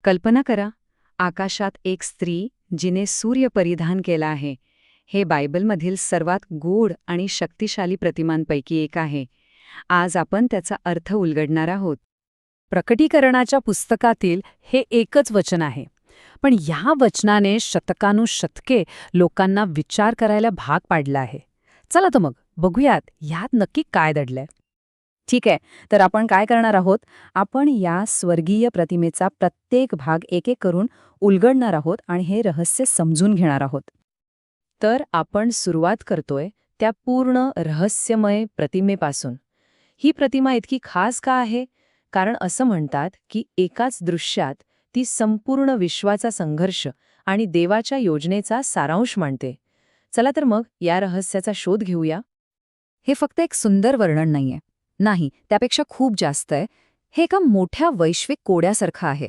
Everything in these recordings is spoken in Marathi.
कल्पना करा, आकाशात एक स्त्री जिने सूर्य परिधान केला आहे. हे बायबलमधील सर्वात गूढ आणि शक्तिशाली प्रतिमांपैकी एक आहे. आज आपण त्याचा अर्थ उलगडणार आहोत. प्रकटीकरणाच्या पुस्तकातील हे एकच वचन आहे, पण ह्या वचनाने शतकानुशतके लोकांना विचार करायला भाग पाडला आहे. चला तर मग बघूयात ह्यात नक्की काय दडलंय. ठीक आहे, तर आपण काय करणार आहोत, आपण या स्वर्गीय प्रतिमेचा प्रत्येक भाग एक एक करून उलगडणार आहोत आणि हे रहस्य समजून घेणार आहोत. तर आपण सुरुवात करतोय त्या पूर्ण रहस्यमय प्रतिमेपासून. ही प्रतिमा इतकी खास का आहे? कारण असं म्हणतात की एकाच दृश्यात ती संपूर्ण विश्वाचा संघर्ष आणि देवाच्या योजनेचा सारांश मांडते. चला तर मग या रहस्याचा शोध घेऊया. हे फक्त एक सुंदर वर्णन नाहीये. नाही, त्यापेक्षा खूप जास्त आहे. हे एका मोठ्या वैश्विक कोड्यासारखं आहे.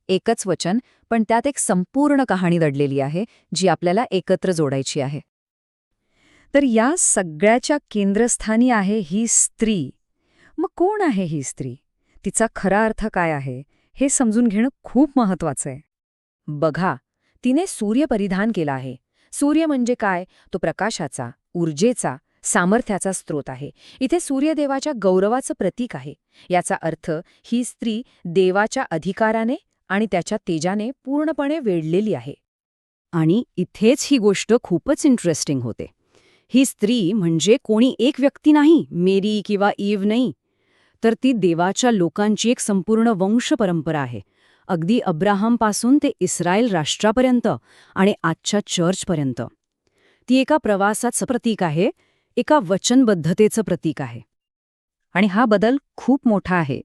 एकच वचन, पण त्यात एक संपूर्ण कहाणी दडलेली आहे, जी आपल्याला एकत्र जोडायची आहे. तर या सगळ्याच्या केंद्रस्थानी आहे ही स्त्री. मग कोण आहे ही स्त्री? तिचा खरा अर्थ काय आहे हे समजून घेणं खूप महत्वाचं आहे. बघा, तिने सूर्य परिधान केला आहे. सूर्य म्हणजे काय? तो प्रकाशाचा, ऊर्जेचा, सामर्थ्याचा स्रोत आहे. इथे सूर्यदेवाच्या गौरवाचं प्रतीक आहे. याचा अर्थ ही स्त्री देवाच्या अधिकाराने आणि त्याच्या तेजाने पूर्णपणे वेढलेली आहे. आणि इथेच ही गोष्ट खूपच इंटरेस्टिंग होते. ही स्त्री म्हणजे कोणी एक व्यक्ती नाही, मेरी किंवा ईव नाही, तर ती देवाच्या लोकांची एक संपूर्ण वंश परंपरा आहे. अगदी अब्राहमपासून ते इस्रायल राष्ट्रापर्यंत आणि आजच्या चर्चपर्यंत. ती एका प्रवासाचं प्रतीक आहे, एका वचनबद्धतेचं प्रतीक आहे. आणि हा बदल खूप मोठा आहे.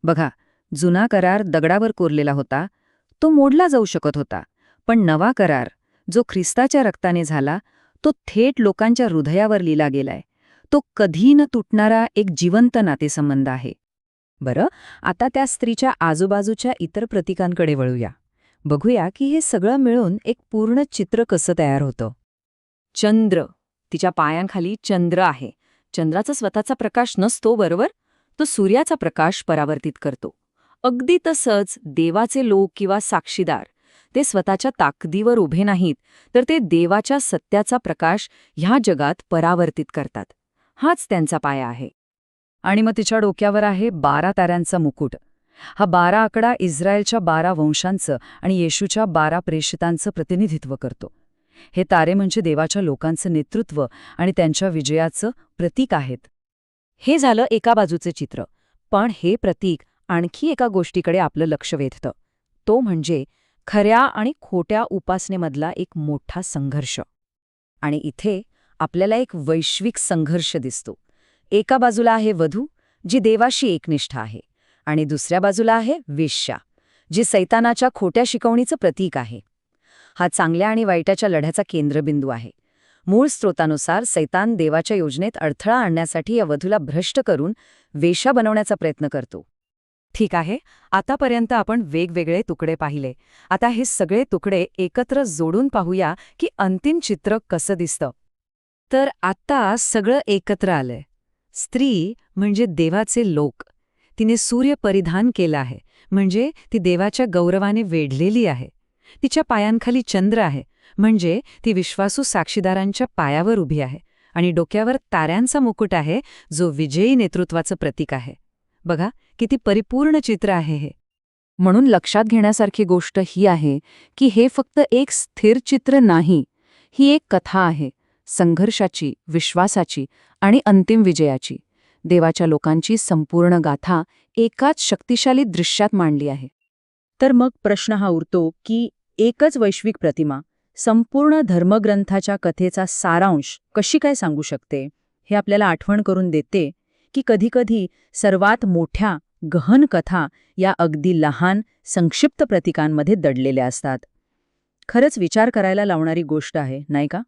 बघा, जुना करार दगडावर कोरलेला होता, तो मोडला जाऊ शकत होता. पण नवा करार, जो ख्रिस्ताच्या रक्ताने झाला, तो थेट लोकांच्या हृदयावर लिहिला गेलाय. तो कधी न तुटणारा एक जिवंत नातेसंबंध आहे. बरं, आता त्या स्त्रीच्या आजूबाजूच्या इतर प्रतीकांकडे वळूया. बघूया की हे सगळं मिळून एक पूर्ण चित्र कसं तयार होतं. चंद्र, तिच्या पायांखाली चंद्र आहे. चंद्राचा स्वतःचा प्रकाश नसतो, बरोबर? तो सूर्याचा प्रकाश परावर्तित करतो. अगदी तसंच देवाचे लोक किंवा साक्षीदार, ते स्वतःच्या ताकदीवर उभे नाहीत, तर ते देवाच्या सत्याचा प्रकाश ह्या जगात परावर्तित करतात. हाच त्यांचा पाया आहे. आणि मग तिच्या डोक्यावर आहे 12 ताऱ्यांचा मुकुट. हा 12 आकडा इस्रायलच्या 12 वंशांचं आणि येशूच्या 12 प्रेषितांचं प्रतिनिधित्व करतो. हे तारे म्हणजे देवाच्या लोकांचं नेतृत्व आणि त्यांच्या विजयाचं प्रतीक आहेत. हे झालं एका बाजूचे चित्र. पण हे प्रतीक आणखी एका गोष्टीकडे आपलं लक्ष वेधतं. तो म्हणजे खऱ्या आणि खोट्या उपासनेमधला एक मोठा संघर्ष. आणि इथे आपल्याला एक वैश्विक संघर्ष दिसतो. एका बाजूला आहे वधू, जी देवाशी एकनिष्ठ आहे, आणि दुसऱ्या बाजूला आहे वेश्या, जी सैतानाच्या खोट्या शिकवणीचं प्रतीक आहे. हा चांगल्या आणि वाईटाच्या लढ्याचा केंद्रबिंदू आहे. मूळ स्रोतानुसार सैतान देवाच्या योजनेत अडथळा आणण्यासाठी या वधूला भ्रष्ट करून वेश्या बनवण्याचा प्रयत्न करतो. ठीक आहे, आतापर्यंत आपण वेगवेगळे तुकडे पाहिले. आता हे सगळे तुकडे एकत्र जोडून पाहूया की अंतिम चित्र कसं दिसतं. तर आता सगळं एकत्र आलंय. स्त्री म्हणजे देवाचे लोक. तिने सूर्य परिधान केला आहे, म्हणजे ती देवाच्या गौरवाने वेढलेली आहे. तिच्या पायांखाली चंद्र आहे, म्हणजे ती विश्वासू साक्षीदारांच्या पायावर उभी आहे. आणि डोक्यावर ताऱ्यांचा मुकुट आहे, जो विजयी नेतृत्वाचं प्रतीक आहे. बघा, किती परिपूर्ण चित्र आहे हे. म्हणून लक्षात घेण्यासारखी गोष्ट ही आहे की हे फक्त एक स्थिर चित्र नाही. ही एक कथा आहे, संघर्षाची, विश्वासाची आणि अंतिम विजयाची. देवाच्या लोकांची संपूर्ण गाथा एकाच शक्तिशाली दृश्यात मांडली आहे. तर मग प्रश्न हा उरतो की एकच वैश्विक प्रतिमा संपूर्ण धर्मग्रंथाच्या कथेचा सारांश कशी काय सांगू शकते? हे आपल्याला आठवण करून देते की कधीकधी सर्वात मोठ्या, गहन कथा या अगदी लहान, संक्षिप्त प्रतीकांमध्ये दडलेल्या असतात. खरंच विचार करायला लावणारी गोष्ट आहे, नाही का?